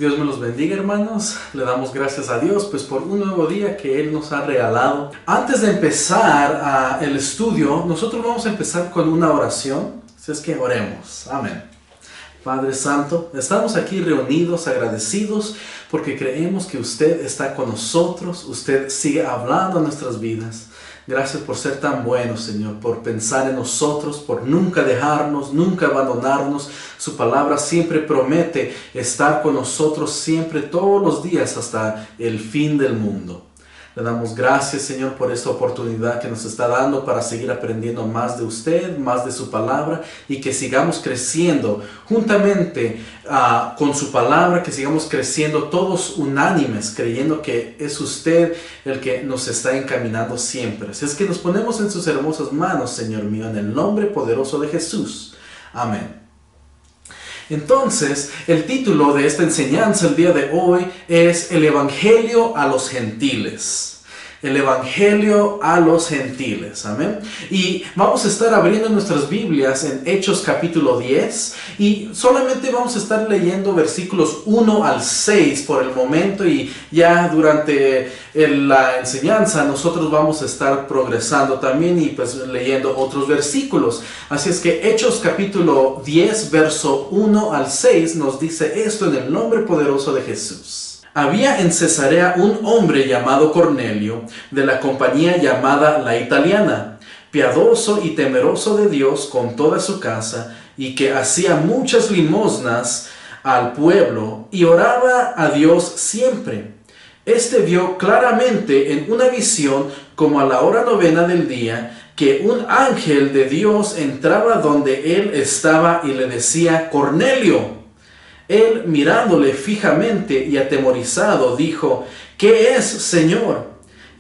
Dios me los bendiga, hermanos. Le damos gracias a Dios pues por un nuevo día que Él nos ha regalado. Antes de empezar el estudio, nosotros vamos a empezar con una oración. Así es que oremos. Amén. Padre Santo, estamos aquí reunidos, agradecidos, porque creemos que usted está con nosotros. Usted sigue hablando en nuestras vidas. Gracias por ser tan bueno, Señor, por pensar en nosotros, por nunca dejarnos, nunca abandonarnos. Su palabra siempre promete estar con nosotros siempre, todos los días, hasta el fin del mundo. Le damos gracias, Señor, por esta oportunidad que nos está dando para seguir aprendiendo más de usted, más de su palabra, y que sigamos creciendo juntamente con su palabra, que sigamos creciendo todos unánimes, creyendo que es usted el que nos está encaminando siempre. Así es que nos ponemos en sus hermosas manos, Señor mío, en el nombre poderoso de Jesús. Amén. Entonces, el título de esta enseñanza el día de hoy es El Evangelio a los Gentiles. El Evangelio a los Gentiles. Amén. Y vamos a estar abriendo nuestras Biblias en Hechos capítulo 10. Y solamente vamos a estar leyendo versículos 1 al 6 por el momento. Y ya durante la enseñanza nosotros vamos a estar progresando también y pues leyendo otros versículos. Así es que Hechos capítulo 10, verso 1 al 6 nos dice esto en el nombre poderoso de Jesús. Había en Cesarea un hombre llamado Cornelio, de la compañía llamada La Italiana, piadoso y temeroso de Dios con toda su casa, y que hacía muchas limosnas al pueblo, y oraba a Dios siempre. Este vio claramente en una visión, como a la hora 9 del día, que un ángel de Dios entraba donde él estaba y le decía: Cornelio. Él, mirándole fijamente y atemorizado, dijo: ¿Qué es, Señor?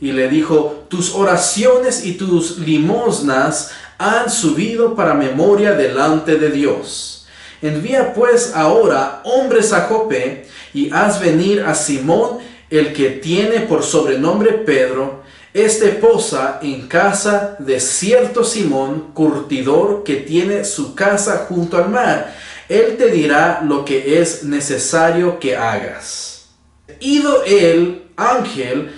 Y le dijo: tus oraciones y tus limosnas han subido para memoria delante de Dios. Envía pues ahora hombres a Jope, y haz venir a Simón, el que tiene por sobrenombre Pedro. Este posa en casa de cierto Simón, curtidor, que tiene su casa junto al mar. Él te dirá lo que es necesario que hagas. Ido el ángel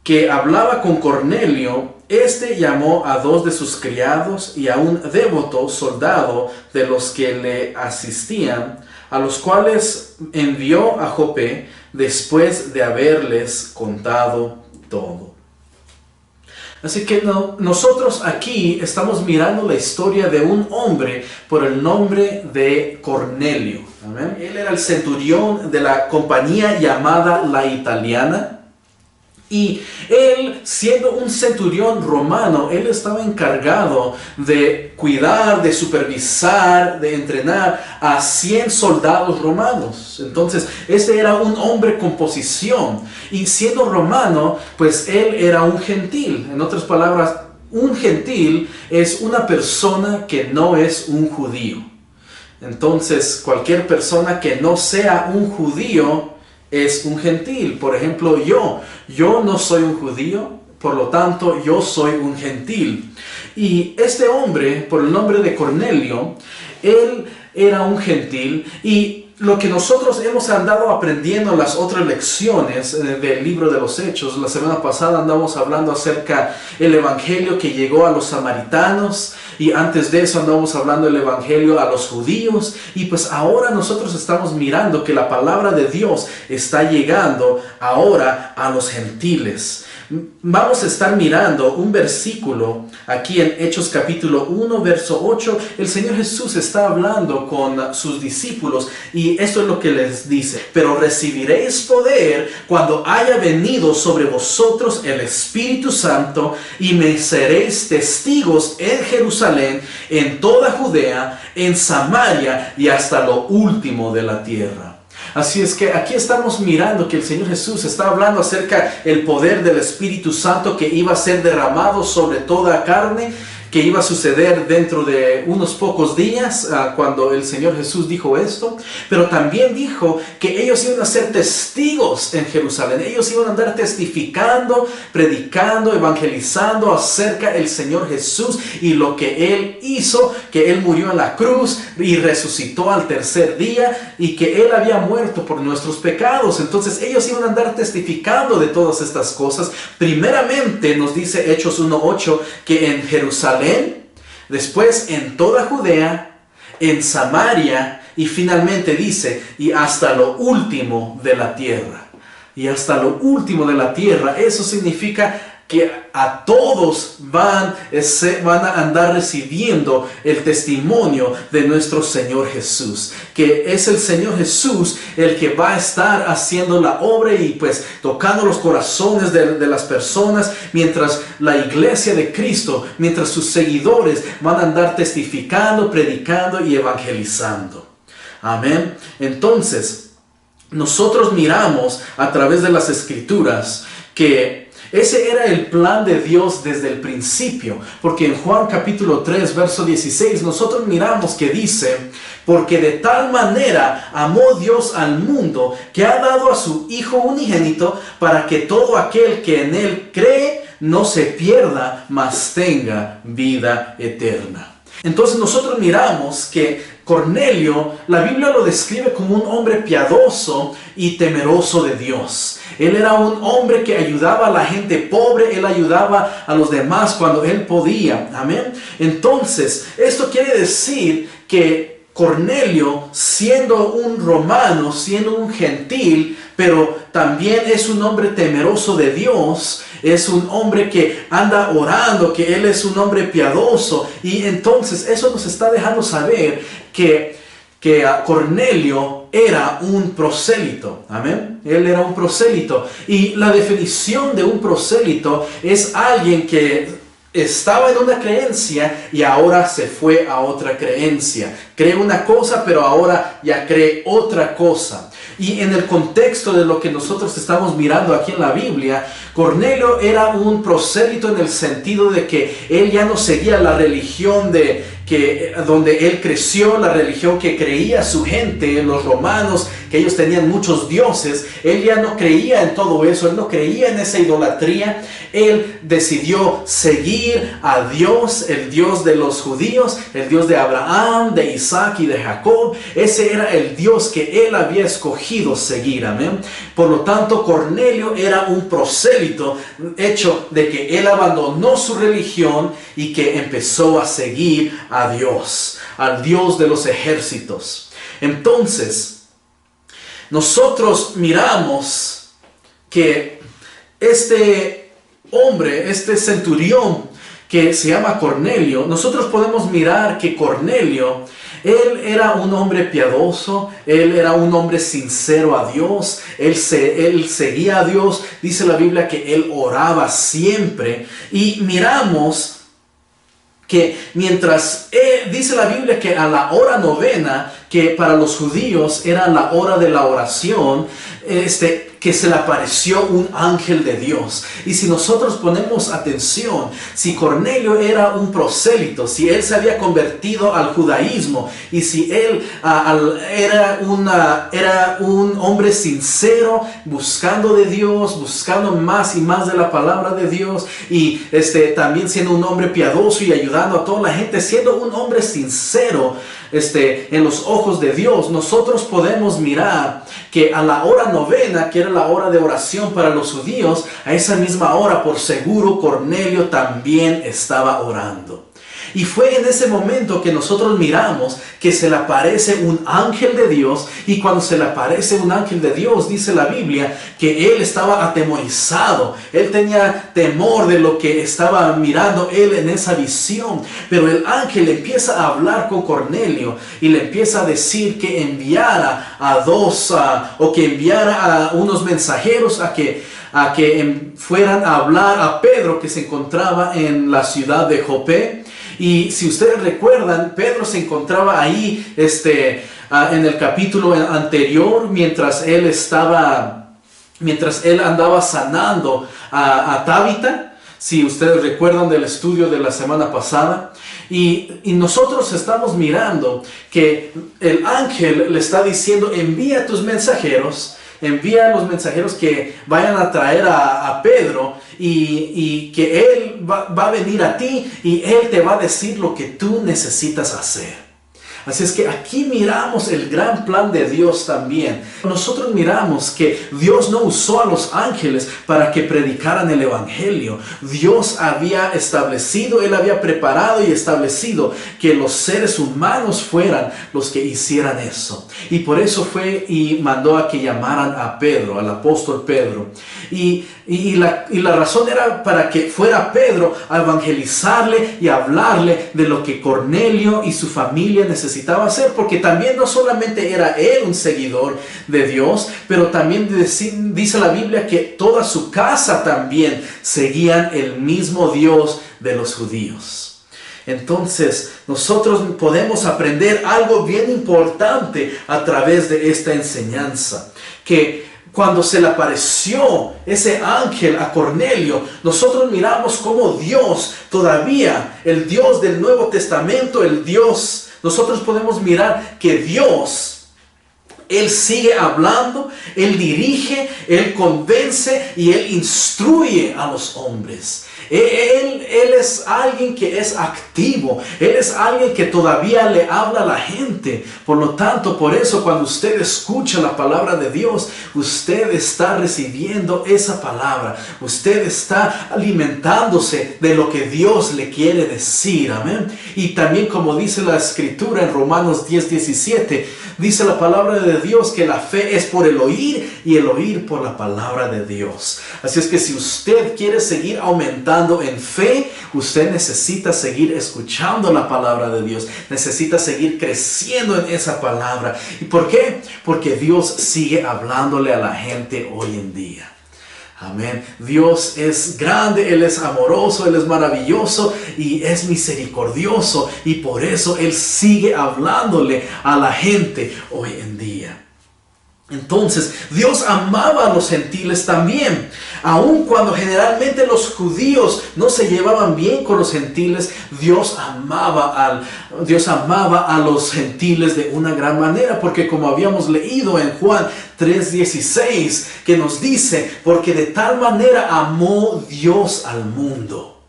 que hablaba con Cornelio, este llamó a 2 de sus criados y a un devoto soldado de los que le asistían, a los cuales envió a Jope después de haberles contado todo. Así que nosotros aquí estamos mirando la historia de un hombre por el nombre de Cornelio. ¿Amén? Él era el centurión de la compañía llamada La Italiana. Y él, siendo un centurión romano, él estaba encargado de cuidar, de supervisar, de entrenar a 100 soldados romanos. Entonces, este era un hombre con posición. Y siendo romano, pues él era un gentil. En otras palabras, un gentil es una persona que no es un judío. Entonces, cualquier persona que no sea un judío es un gentil. Por ejemplo, yo no soy un judío, por lo tanto yo soy un gentil. Y este hombre, por el nombre de Cornelio, él era un gentil. Y lo que nosotros hemos andado aprendiendo en las otras lecciones del libro de los Hechos, la semana pasada andamos hablando acerca del evangelio que llegó a los samaritanos, y antes de eso andamos hablando del evangelio a los judíos, y pues ahora nosotros estamos mirando que la palabra de Dios está llegando ahora a los gentiles. Vamos a estar mirando un versículo aquí en Hechos capítulo 1, verso 8. El Señor Jesús está hablando con sus discípulos y esto es lo que les dice: pero recibiréis poder cuando haya venido sobre vosotros el Espíritu Santo, y me seréis testigos en Jerusalén, en toda Judea, en Samaria y hasta lo último de la tierra. Así es que aquí estamos mirando que el Señor Jesús está hablando acerca del poder del Espíritu Santo que iba a ser derramado sobre toda carne, que iba a suceder dentro de unos pocos días, cuando el Señor Jesús dijo esto, pero también dijo que ellos iban a ser testigos en Jerusalén. Ellos iban a andar testificando, predicando, evangelizando acerca del Señor Jesús y lo que Él hizo, que Él murió en la cruz y resucitó al tercer día y que Él había muerto por nuestros pecados. Entonces ellos iban a andar testificando de todas estas cosas. Primeramente nos dice Hechos 1:8 que en Jerusalén, después en toda Judea, en Samaria y finalmente dice, y hasta lo último de la tierra. Y hasta lo último de la tierra, eso significa que a todos van a andar recibiendo el testimonio de nuestro Señor Jesús, que es el Señor Jesús el que va a estar haciendo la obra y pues tocando los corazones de las personas, mientras la iglesia de Cristo, mientras sus seguidores van a andar testificando, predicando y evangelizando. Amén. Entonces, nosotros miramos a través de las Escrituras que ese era el plan de Dios desde el principio, porque en Juan capítulo 3, verso 16, nosotros miramos que dice, porque de tal manera amó Dios al mundo, que ha dado a su Hijo unigénito, para que todo aquel que en Él cree no se pierda, mas tenga vida eterna. Entonces nosotros miramos que Cornelio, la Biblia lo describe como un hombre piadoso y temeroso de Dios. Él era un hombre que ayudaba a la gente pobre, él ayudaba a los demás cuando él podía. Amén. Entonces, esto quiere decir que Cornelio, siendo un romano, siendo un gentil, pero también es un hombre temeroso de Dios, es un hombre que anda orando, que él es un hombre piadoso. Y entonces eso nos está dejando saber que Cornelio era un prosélito. Amén. Él era un prosélito. Y la definición de un prosélito es alguien que estaba en una creencia y ahora se fue a otra creencia. Cree una cosa, pero ahora ya cree otra cosa. Y en el contexto de lo que nosotros estamos mirando aquí en la Biblia, Cornelio era un prosélito en el sentido de que él ya no seguía la religión donde él creció, la religión que creía su gente, los romanos, que ellos tenían muchos dioses. Él ya no creía en todo eso, él no creía en esa idolatría. Él decidió seguir a Dios, el Dios de los judíos, el Dios de Abraham, de Isaac y de Jacob. Ese era el Dios que él había escogido seguir. Amén. Por lo tanto, Cornelio era un prosélito, hecho de que él abandonó su religión y que empezó a seguir a Dios, al Dios de los ejércitos. Entonces, nosotros miramos que este hombre, este centurión que se llama Cornelio, nosotros podemos mirar que Cornelio, él era un hombre piadoso, él era un hombre sincero a Dios, él seguía a Dios. Dice la Biblia que él oraba siempre. Y miramos que mientras, dice la Biblia que a la hora novena, que para los judíos era la hora de la oración, que se le apareció un ángel de Dios. Y si nosotros ponemos atención, si Cornelio era un prosélito, si él se había convertido al judaísmo, y si él era un hombre sincero, buscando de Dios, buscando más y más de la palabra de Dios, y también siendo un hombre piadoso y ayudando a toda la gente, siendo un hombre sincero en los ojos de Dios, nosotros podemos mirar que a la hora novena, que era la hora de oración para los judíos, a esa misma hora, por seguro, Cornelio también estaba orando. Y fue en ese momento que nosotros miramos que se le aparece un ángel de Dios. Y cuando se le aparece un ángel de Dios, dice la Biblia que él estaba atemorizado. Él tenía temor de lo que estaba mirando él en esa visión. Pero el ángel empieza a hablar con Cornelio y le empieza a decir que enviara que enviara a unos mensajeros a que fueran a hablar a Pedro, que se encontraba en la ciudad de Jope. Y si ustedes recuerdan, Pedro se encontraba ahí en el capítulo anterior, mientras él andaba sanando a Tabita. si ustedes recuerdan del estudio de la semana pasada. Y nosotros estamos mirando que el ángel le está diciendo, envía tus mensajeros, envía a los mensajeros que vayan a traer a Pedro y que él va a venir a ti y él te va a decir lo que tú necesitas hacer. Así es que aquí miramos el gran plan de Dios también. Nosotros miramos que Dios no usó a los ángeles para que predicaran el evangelio. Dios había establecido, Él había preparado y establecido que los seres humanos fueran los que hicieran eso. Y por eso fue y mandó a que llamaran a Pedro, al apóstol Pedro. Y la razón era para que fuera Pedro a evangelizarle y a hablarle de lo que Cornelio y su familia necesitaba hacer, porque también no solamente era él un seguidor de Dios, pero también dice la Biblia que toda su casa también seguían el mismo Dios de los judíos. Entonces nosotros podemos aprender algo bien importante a través de esta enseñanza, que cuando se le apareció ese ángel a Cornelio, nosotros miramos cómo Dios, todavía el Dios del Nuevo Testamento, nosotros podemos mirar que Dios, Él sigue hablando, Él dirige, Él convence y Él instruye a los hombres. Él es alguien que es activo. Él es alguien que todavía le habla a la gente. Por lo tanto, por eso cuando usted escucha la palabra de Dios, usted está recibiendo esa palabra. Usted está alimentándose de lo que Dios le quiere decir. Amén. Y también como dice la Escritura en Romanos 10:17, dice la palabra de Dios que la fe es por el oír y el oír por la palabra de Dios. Así es que si usted quiere seguir aumentando en fe, usted necesita seguir escuchando la palabra de Dios. Necesita seguir creciendo en esa palabra. ¿Y por qué? Porque Dios sigue hablándole a la gente hoy en día. Amén. Dios es grande, Él es amoroso, Él es maravilloso y es misericordioso. Y por eso Él sigue hablándole a la gente hoy en día. Entonces, Dios amaba a los gentiles también. Aun cuando generalmente los judíos no se llevaban bien con los gentiles, Dios amaba a los gentiles de una gran manera. Porque como habíamos leído en Juan 3:16, que nos dice, porque de tal manera amó Dios al mundo.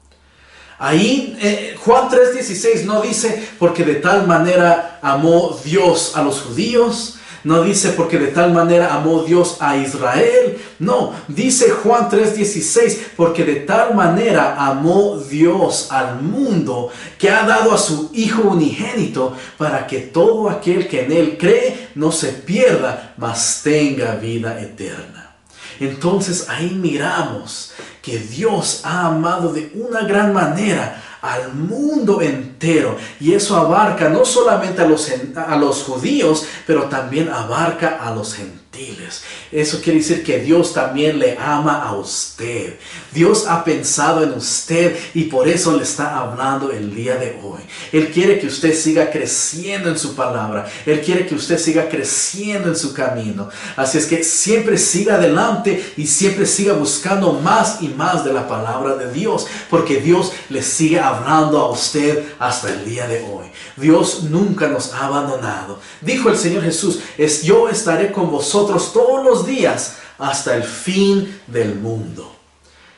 Ahí Juan 3:16 no dice, porque de tal manera amó Dios a los judíos. No dice porque de tal manera amó Dios a Israel. No, dice Juan 3:16, porque de tal manera amó Dios al mundo, que ha dado a su Hijo unigénito, para que todo aquel que en Él cree no se pierda, mas tenga vida eterna. Entonces ahí miramos que Dios ha amado de una gran manera al mundo entero, y eso abarca no solamente a los judíos, pero también abarca a los gentiles. Eso quiere decir que Dios también le ama a usted. Dios ha pensado en usted y por eso le está hablando el día de hoy. Él quiere que usted siga creciendo en su palabra. Él quiere que usted siga creciendo en su camino. Así es que siempre siga adelante y siempre siga buscando más y más de la palabra de Dios, porque Dios le sigue hablando a usted hasta el día de hoy. Dios nunca nos ha abandonado. Dijo el Señor Jesús, yo estaré con vosotros todos los días hasta el fin del mundo.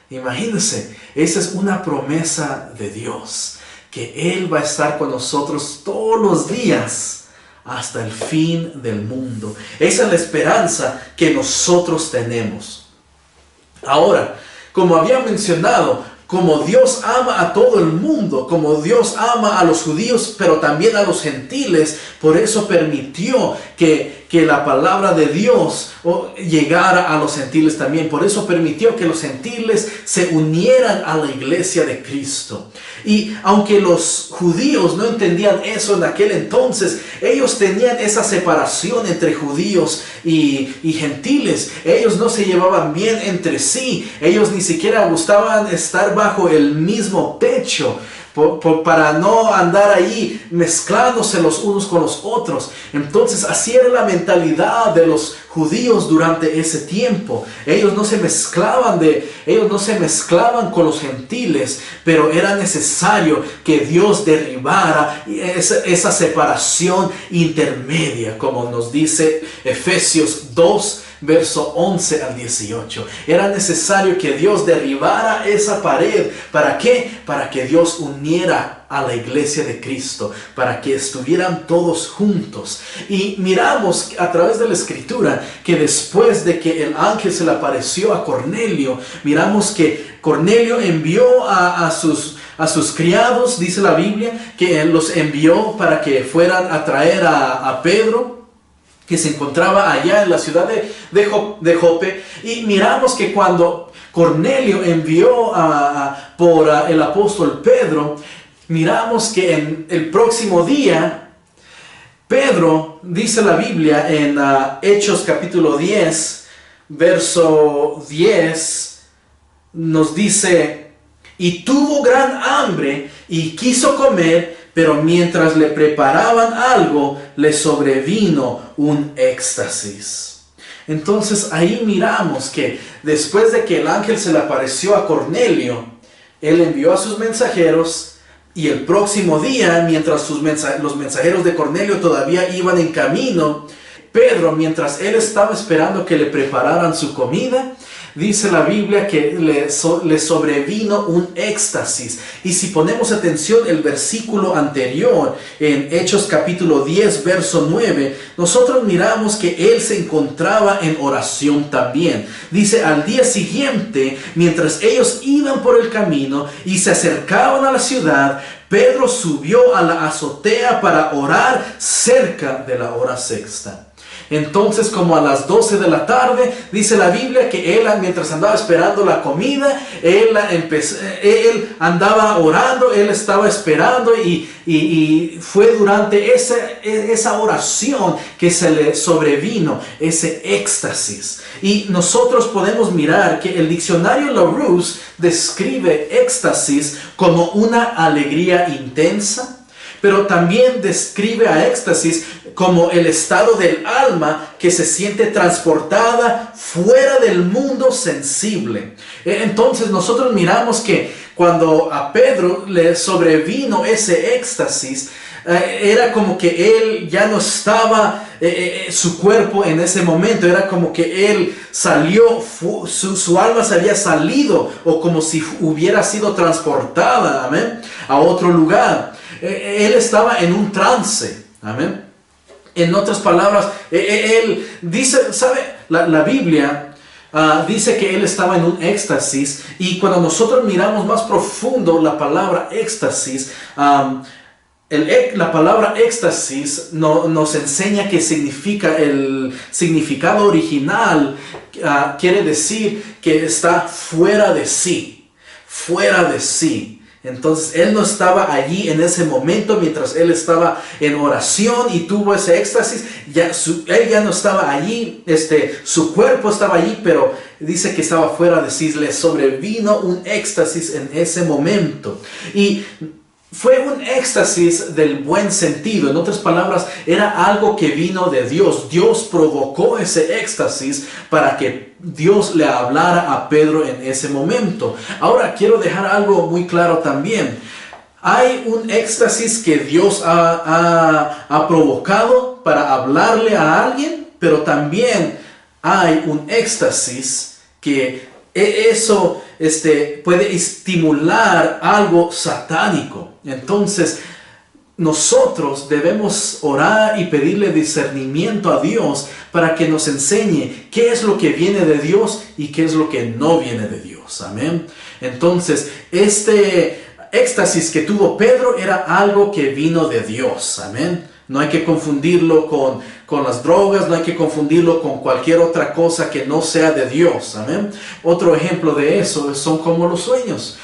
Imagínense, esa es una promesa de Dios, que Él va a estar con nosotros todos los días hasta el fin del mundo. Esa es la esperanza que nosotros tenemos. Ahora, como había mencionado, como Dios ama a todo el mundo, como Dios ama a los judíos, pero también a los gentiles, por eso permitió que la palabra de Dios llegara a los gentiles también. Por eso permitió que los gentiles se unieran a la iglesia de Cristo. Y aunque los judíos no entendían eso en aquel entonces, ellos tenían esa separación entre judíos y gentiles. Ellos no se llevaban bien entre sí. Ellos ni siquiera gustaban estar bajo el mismo techo. para no andar ahí mezclándose los unos con los otros. Entonces así era la mentalidad de los judíos durante ese tiempo. Ellos no se mezclaban con los gentiles, pero era necesario que Dios derribara esa separación intermedia, como nos dice Efesios 2, verso 11 al 18. Era necesario que Dios derribara esa pared. ¿Para qué? Para que Dios uniera a la iglesia de Cristo, para que estuvieran todos juntos. Y miramos a través de la escritura que después de que el ángel se le apareció a Cornelio, miramos que Cornelio envió a sus criados, dice la Biblia, que él los envió para que fueran a traer a Pedro, que se encontraba allá en la ciudad de Jope. Y miramos que cuando Cornelio envió por el apóstol Pedro, miramos que en el próximo día, Pedro, dice la Biblia en Hechos capítulo 10, verso 10, nos dice: y tuvo gran hambre y quiso comer, pero mientras le preparaban algo, le sobrevino un éxtasis. Entonces ahí miramos que después de que el ángel se le apareció a Cornelio, él envió a sus mensajeros, y el próximo día, mientras los mensajeros de Cornelio todavía iban en camino, Pedro, mientras él estaba esperando que le prepararan su comida, dice la Biblia que le sobrevino un éxtasis. Y si ponemos atención el versículo anterior, en Hechos capítulo 10, verso 9, nosotros miramos que él se encontraba en oración también. Dice: al día siguiente, mientras ellos iban por el camino y se acercaban a la ciudad, Pedro subió a la azotea para orar cerca de la hora sexta. Entonces, como a las 12 de la tarde, dice la Biblia que él, mientras andaba esperando la comida, él andaba orando, él estaba esperando, y fue durante esa oración que se le sobrevino ese éxtasis. Y nosotros podemos mirar que el diccionario Larousse describe éxtasis como una alegría intensa, pero también describe a éxtasis como el estado del alma que se siente transportada fuera del mundo sensible. Entonces nosotros miramos que cuando a Pedro le sobrevino ese éxtasis, era como que él ya no estaba, su cuerpo en ese momento, era como que él salió, su alma se había salido, o como si hubiera sido transportada, amén, a otro lugar. Él estaba en un trance, amén. En otras palabras, él dice, ¿sabe? La Biblia dice que él estaba en un éxtasis, y cuando nosotros miramos más profundo la palabra éxtasis, la palabra éxtasis nos enseña que significa, el significado original quiere decir que está fuera de sí, fuera de sí. Entonces él no estaba allí en ese momento mientras él estaba en oración y tuvo ese éxtasis. Él ya no estaba allí, su cuerpo estaba allí, pero dice que estaba fuera de sí. Le sobrevino un éxtasis en ese momento. Y fue un éxtasis del buen sentido. En otras palabras, era algo que vino de Dios. Dios provocó ese éxtasis para que Dios le hablara a Pedro en ese momento. Ahora quiero dejar algo muy claro también. Hay un éxtasis que Dios ha provocado para hablarle a alguien, pero también hay un éxtasis que eso puede estimular algo satánico. Entonces, nosotros debemos orar y pedirle discernimiento a Dios para que nos enseñe qué es lo que viene de Dios y qué es lo que no viene de Dios. Amén. Entonces, este éxtasis que tuvo Pedro era algo que vino de Dios. Amén. No hay que confundirlo con las drogas, no hay que confundirlo con cualquier otra cosa que no sea de Dios. Amén. Otro ejemplo de eso son como los sueños.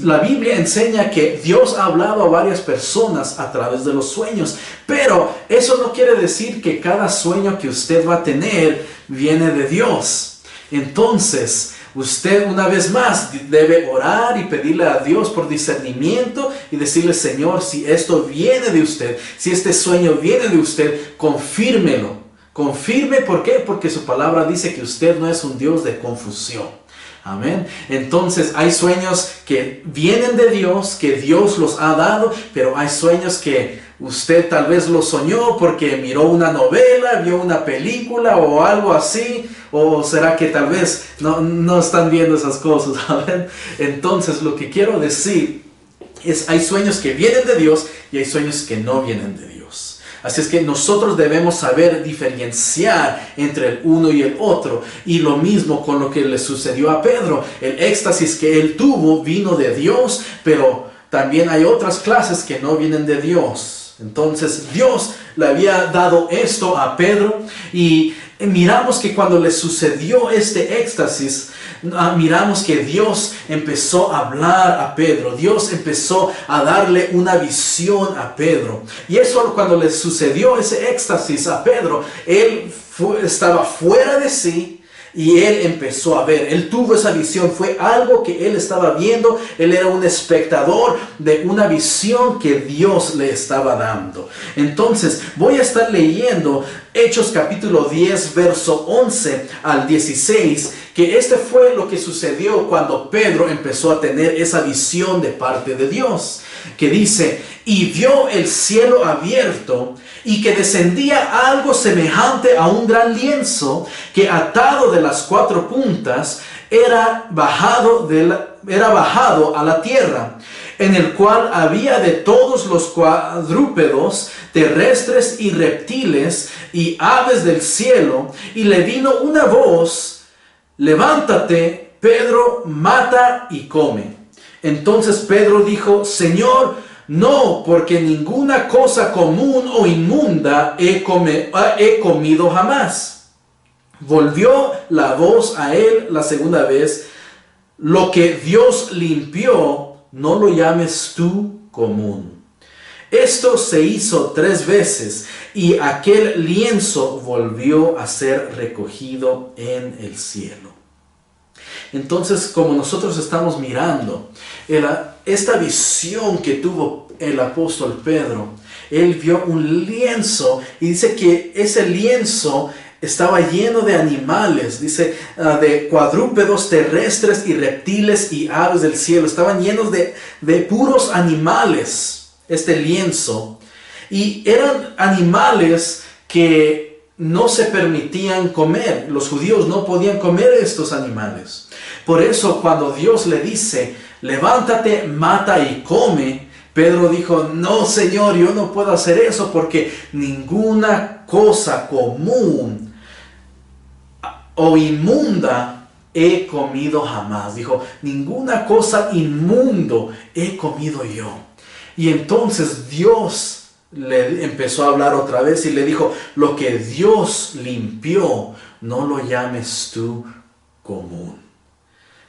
La Biblia enseña que Dios ha hablado a varias personas a través de los sueños, pero eso no quiere decir que cada sueño que usted va a tener viene de Dios. Entonces, Usted una vez más debe orar y pedirle a Dios por discernimiento y decirle, Señor, si esto viene de usted, si este sueño viene de usted, confírmelo. Confirme, ¿por qué? Porque su palabra dice que usted no es un Dios de confusión. Amén. Entonces hay sueños que vienen de Dios, que Dios los ha dado, pero hay sueños que usted tal vez los soñó porque miró una novela, vio una película o algo así. ¿O será que tal vez no están viendo esas cosas? ¿Saben? Entonces lo que quiero decir es, hay sueños que vienen de Dios y hay sueños que no vienen de Dios. Así es que nosotros debemos saber diferenciar entre el uno y el otro. Y lo mismo con lo que le sucedió a Pedro. El éxtasis que él tuvo vino de Dios, pero también hay otras clases que no vienen de Dios. Entonces Dios le había dado esto a Pedro y miramos que cuando le sucedió este éxtasis, miramos que Dios empezó a hablar a Pedro. Dios empezó a darle una visión a Pedro. Y eso, cuando le sucedió ese éxtasis a Pedro, él estaba fuera de sí. Y él empezó a ver, él tuvo esa visión, fue algo que él estaba viendo, él era un espectador de una visión que Dios le estaba dando. Entonces voy a estar leyendo Hechos capítulo 10, verso 11 al 16, que este fue lo que sucedió cuando Pedro empezó a tener esa visión de parte de Dios, que dice, y vio el cielo abierto, y que descendía algo semejante a un gran lienzo, que atado de las cuatro puntas, era bajado a la tierra, en el cual había de todos los cuadrúpedos, terrestres y reptiles, y aves del cielo, y le vino una voz, levántate, Pedro, mata y come. Entonces Pedro dijo, Señor, no, porque ninguna cosa común o inmunda he comido jamás. Volvió la voz a él la segunda vez, lo que Dios limpió, no lo llames tú común. Esto se hizo 3 veces y aquel lienzo volvió a ser recogido en el cielo. Entonces, como nosotros estamos mirando esta visión que tuvo el apóstol Pedro, él vio un lienzo y dice que ese lienzo estaba lleno de animales, dice, de cuadrúpedos, terrestres y reptiles y aves del cielo. Estaban llenos de puros animales, este lienzo. Y eran animales que no se permitían comer. Los judíos no podían comer estos animales. Por eso cuando Dios le dice, levántate, mata y come, Pedro dijo, no, Señor, yo no puedo hacer eso porque ninguna cosa común o inmunda he comido jamás. Dijo, ninguna cosa inmundo he comido yo. Y entonces Dios le empezó a hablar otra vez y le dijo, lo que Dios limpió, no lo llames tú común.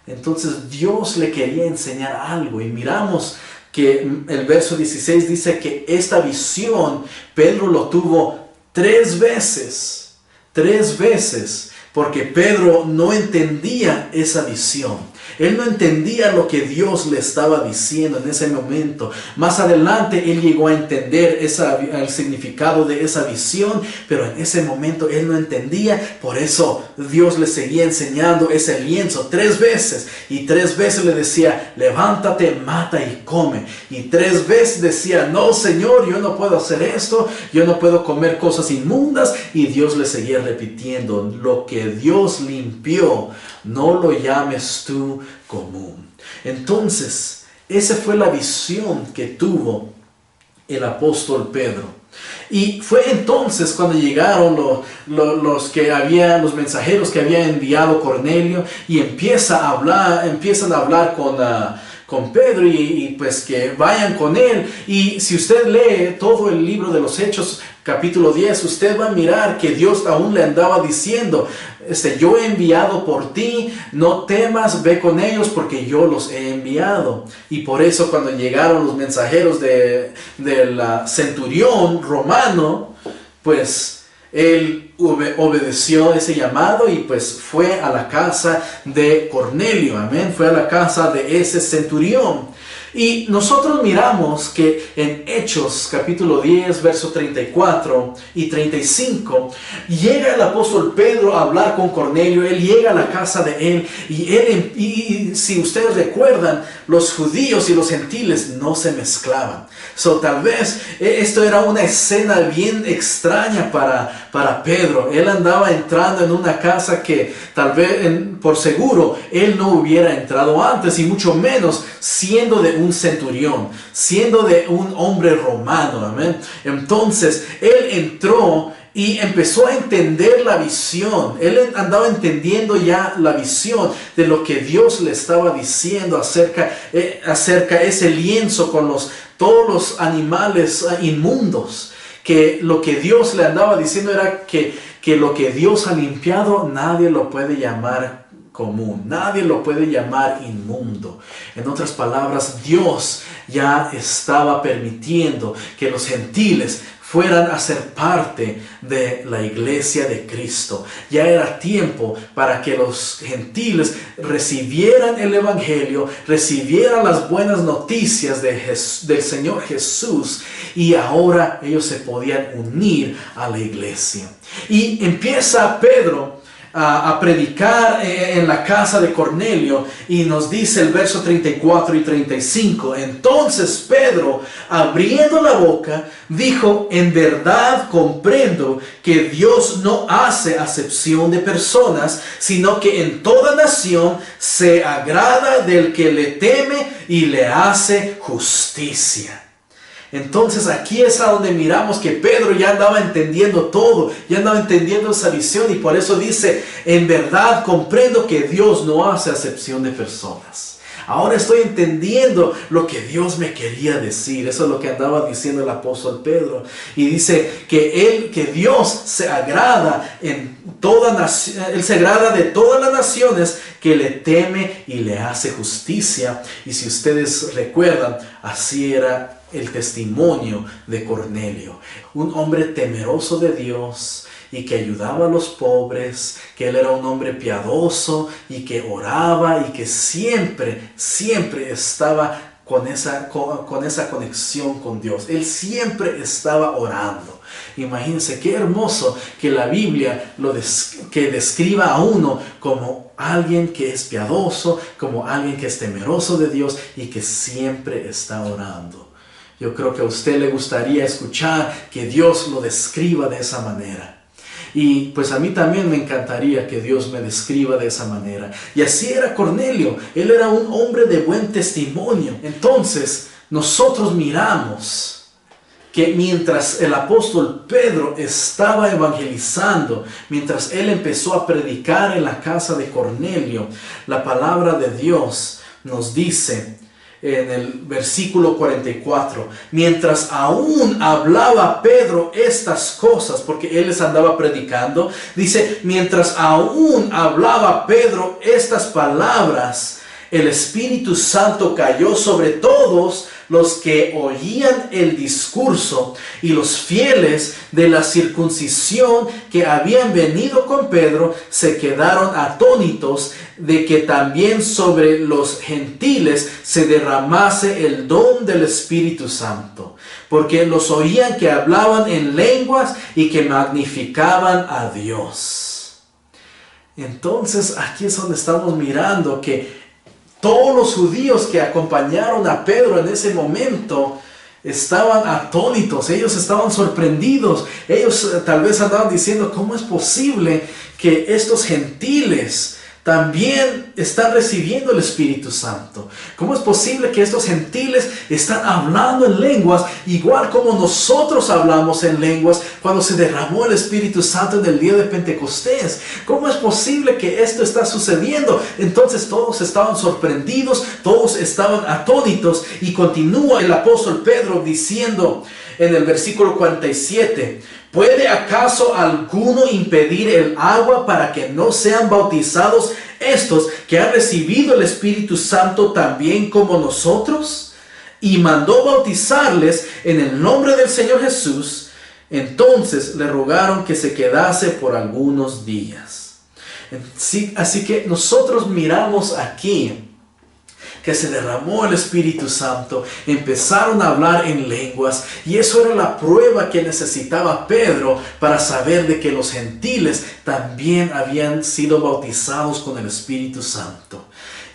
Entonces Dios le quería enseñar algo y miramos que el verso 16 dice que esta visión Pedro lo tuvo 3 veces. 3 veces. Porque Pedro no entendía esa visión. Él no entendía lo que Dios le estaba diciendo en ese momento. Más adelante él llegó a entender el significado de esa visión, pero en ese momento él no entendía. Por eso Dios le seguía enseñando ese lienzo 3 veces. Y 3 veces le decía, levántate, mata y come. Y 3 veces decía, no, Señor, yo no puedo hacer esto. Yo no puedo comer cosas inmundas. Y Dios le seguía repitiendo, lo que Dios limpió, no lo llames tú común. Entonces, esa fue la visión que tuvo el apóstol Pedro. Y fue entonces cuando llegaron los mensajeros que había enviado Cornelio y empiezan a hablar con Pedro y pues que vayan con él. Y si usted lee todo el libro de los Hechos, capítulo 10, usted va a mirar que Dios aún le andaba diciendo, yo he enviado por ti, no temas, ve con ellos porque yo los he enviado. Y por eso cuando llegaron los mensajeros del centurión romano, pues él obedeció ese llamado y pues fue a la casa de Cornelio, amén, fue a la casa de ese centurión. Y nosotros miramos que en Hechos capítulo 10, verso 34 y 35, llega el apóstol Pedro a hablar con Cornelio. Él llega a la casa de él y si ustedes recuerdan, los judíos y los gentiles no se mezclaban. Tal vez esto era una escena bien extraña para Pedro. Él andaba entrando en una casa que tal vez por seguro él no hubiera entrado antes, y mucho menos siendo de un centurión, siendo de un hombre romano, amén. Entonces él entró y empezó a entender la visión. Él andaba entendiendo ya la visión de lo que Dios le estaba diciendo acerca de ese lienzo con todos los animales inmundos. Que lo que Dios le andaba diciendo era que lo que Dios ha limpiado, nadie lo puede llamar común, nadie lo puede llamar inmundo. En otras palabras, Dios ya estaba permitiendo que los gentiles fueran a ser parte de la iglesia de Cristo. Ya era tiempo para que los gentiles recibieran el evangelio, recibieran las buenas noticias del Señor Jesús, y ahora ellos se podían unir a la iglesia. Y empieza Pedro a predicar en la casa de Cornelio, y nos dice el verso 34 y 35: entonces Pedro, abriendo la boca, dijo: en verdad comprendo que Dios no hace acepción de personas, sino que en toda nación se agrada del que le teme y le hace justicia. Entonces aquí es a donde miramos que Pedro ya andaba entendiendo todo, ya andaba entendiendo esa visión, y por eso dice: en verdad comprendo que Dios no hace acepción de personas. Ahora estoy entendiendo lo que Dios me quería decir. Eso es lo que andaba diciendo el apóstol Pedro. Y dice que Dios se agrada en toda nación, Él se agrada de todas las naciones que le teme y le hace justicia. Y si ustedes recuerdan, así era el testimonio de Cornelio, un hombre temeroso de Dios y que ayudaba a los pobres, que él era un hombre piadoso y que oraba y que siempre estaba con esa conexión con Dios. Él siempre estaba orando. Imagínense qué hermoso que la Biblia que describa a uno como alguien que es piadoso, como alguien que es temeroso de Dios y que siempre está orando. Yo creo que a usted le gustaría escuchar que Dios lo describa de esa manera. Y pues a mí también me encantaría que Dios me describa de esa manera. Y así era Cornelio. Él era un hombre de buen testimonio. Entonces nosotros miramos que mientras el apóstol Pedro estaba evangelizando, mientras él empezó a predicar en la casa de Cornelio, la palabra de Dios nos dice en el versículo 44, mientras aún hablaba Pedro estas cosas, porque él les andaba predicando, dice: mientras aún hablaba Pedro estas palabras, el Espíritu Santo cayó sobre todos los que oían el discurso, y los fieles de la circuncisión que habían venido con Pedro se quedaron atónitos de que también sobre los gentiles se derramase el don del Espíritu Santo, porque los oían que hablaban en lenguas y que magnificaban a Dios. Entonces aquí es donde estamos mirando que todos los judíos que acompañaron a Pedro en ese momento estaban atónitos, ellos estaban sorprendidos. Ellos tal vez andaban diciendo: ¿cómo es posible que estos gentiles también están recibiendo el Espíritu Santo? ¿Cómo es posible que estos gentiles están hablando en lenguas igual como nosotros hablamos en lenguas cuando se derramó el Espíritu Santo en el día de Pentecostés? ¿Cómo es posible que esto está sucediendo? Entonces todos estaban sorprendidos, todos estaban atónitos, y continúa el apóstol Pedro diciendo en el versículo 47: ¿puede acaso alguno impedir el agua para que no sean bautizados estos que han recibido el Espíritu Santo también como nosotros? Y mandó bautizarles en el nombre del Señor Jesús. Entonces le rogaron que se quedase por algunos días. Así que nosotros miramos aquí que se derramó el Espíritu Santo, empezaron a hablar en lenguas, y eso era la prueba que necesitaba Pedro para saber de que los gentiles también habían sido bautizados con el Espíritu Santo.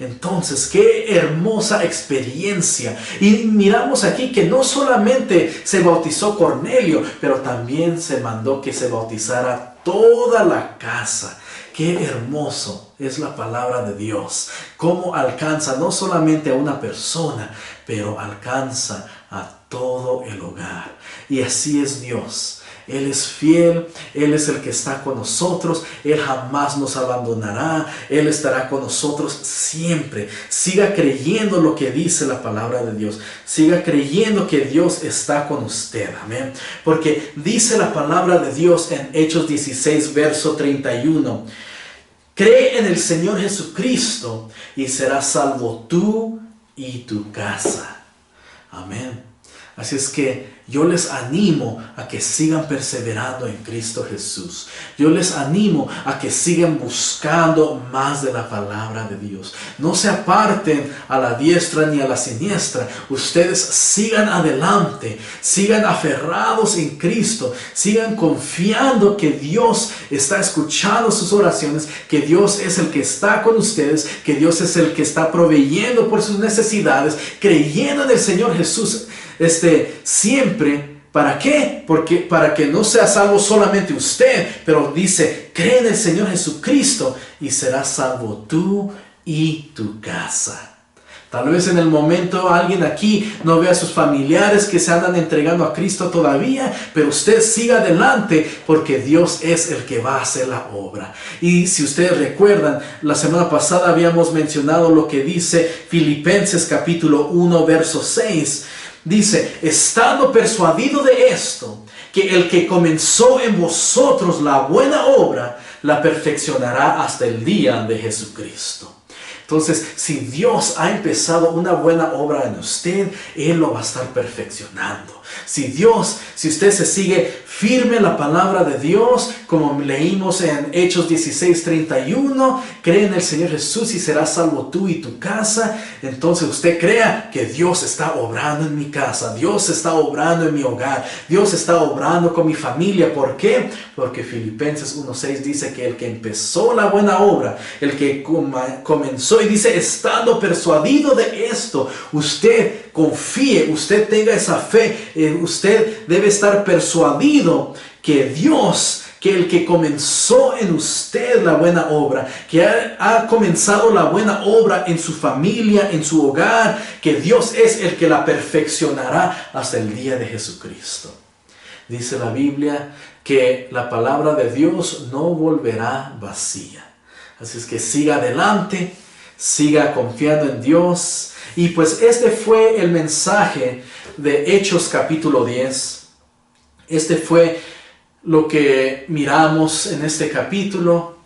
Entonces, qué hermosa experiencia. Y miramos aquí que no solamente se bautizó Cornelio, pero también se mandó que se bautizara toda la casa. Qué hermoso es la palabra de Dios. Cómo alcanza no solamente a una persona, pero alcanza a todo el hogar. Y así es Dios. Él es fiel, Él es el que está con nosotros, Él jamás nos abandonará, Él estará con nosotros siempre. Siga creyendo lo que dice la palabra de Dios, siga creyendo que Dios está con usted, amén. Porque dice la palabra de Dios en Hechos 16, verso 31, cree en el Señor Jesucristo y serás salvo tú y tu casa, amén. Así es que yo les animo a que sigan perseverando en Cristo Jesús. Yo les animo a que sigan buscando más de la palabra de Dios. No se aparten a la diestra ni a la siniestra. Ustedes sigan adelante, sigan aferrados en Cristo, sigan confiando que Dios está escuchando sus oraciones, que Dios es el que está con ustedes, que Dios es el que está proveyendo por sus necesidades, creyendo en el Señor Jesús. Siempre, ¿para qué? Porque para que no sea salvo solamente usted, pero dice, cree en el Señor Jesucristo y serás salvo tú y tu casa. Tal vez en el momento alguien aquí no ve a sus familiares que se andan entregando a Cristo todavía, pero usted siga adelante porque Dios es el que va a hacer la obra. Y si ustedes recuerdan, la semana pasada habíamos mencionado lo que dice Filipenses capítulo 1, verso 6. Dice, estando persuadido de esto, que el que comenzó en vosotros la buena obra, la perfeccionará hasta el día de Jesucristo. Entonces, si Dios ha empezado una buena obra en usted, Él lo va a estar perfeccionando. Si usted se sigue firme en la palabra de Dios, como leímos en Hechos 16:31, cree en el Señor Jesús y serás salvo tú y tu casa, entonces usted crea que Dios está obrando en mi casa, Dios está obrando en mi hogar, Dios está obrando con mi familia. ¿Por qué? Porque Filipenses 1:6 dice que el que empezó la buena obra, el que comenzó, y dice, estando persuadido de esto, usted confíe, usted tenga esa fe, usted debe estar persuadido que Dios, que el que comenzó en usted la buena obra, que ha comenzado la buena obra en su familia, en su hogar, que Dios es el que la perfeccionará hasta el día de Jesucristo. Dice la Biblia que la palabra de Dios no volverá vacía. Así es que siga adelante, siga confiando en Dios. Y pues este fue el mensaje de Hechos capítulo 10. Este fue lo que miramos en este capítulo,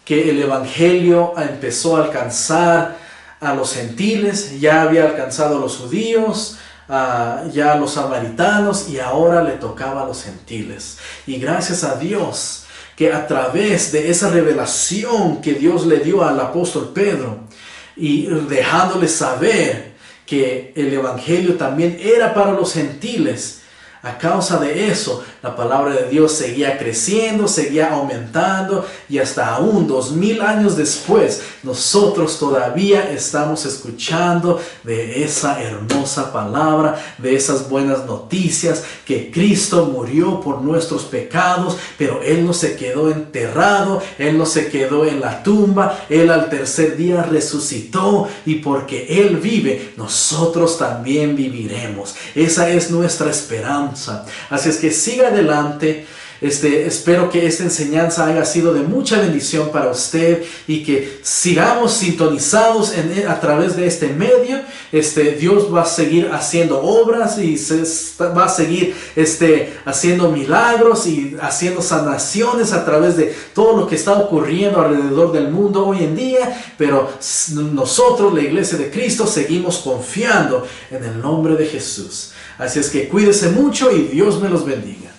que el Evangelio empezó a alcanzar a los gentiles, ya había alcanzado a los judíos, ya a los samaritanos, y ahora le tocaba a los gentiles. Y gracias a Dios que a través de esa revelación que Dios le dio al apóstol Pedro, y dejándole saber que el Evangelio también era para los gentiles, a causa de eso, la palabra de Dios seguía creciendo, seguía aumentando, y hasta aún 2000 años después, nosotros todavía estamos escuchando de esa hermosa palabra, de esas buenas noticias, que Cristo murió por nuestros pecados, pero Él no se quedó enterrado, Él no se quedó en la tumba, Él al tercer día resucitó, y porque Él vive, nosotros también viviremos. Esa es nuestra esperanza. Así es que siga adelante. Espero que esta enseñanza haya sido de mucha bendición para usted y que sigamos sintonizados a través de este medio. Dios va a seguir haciendo obras y va a seguir haciendo milagros y haciendo sanaciones a través de todo lo que está ocurriendo alrededor del mundo hoy en día. Pero nosotros, la Iglesia de Cristo, seguimos confiando en el nombre de Jesús. Así es que cuídese mucho y Dios me los bendiga.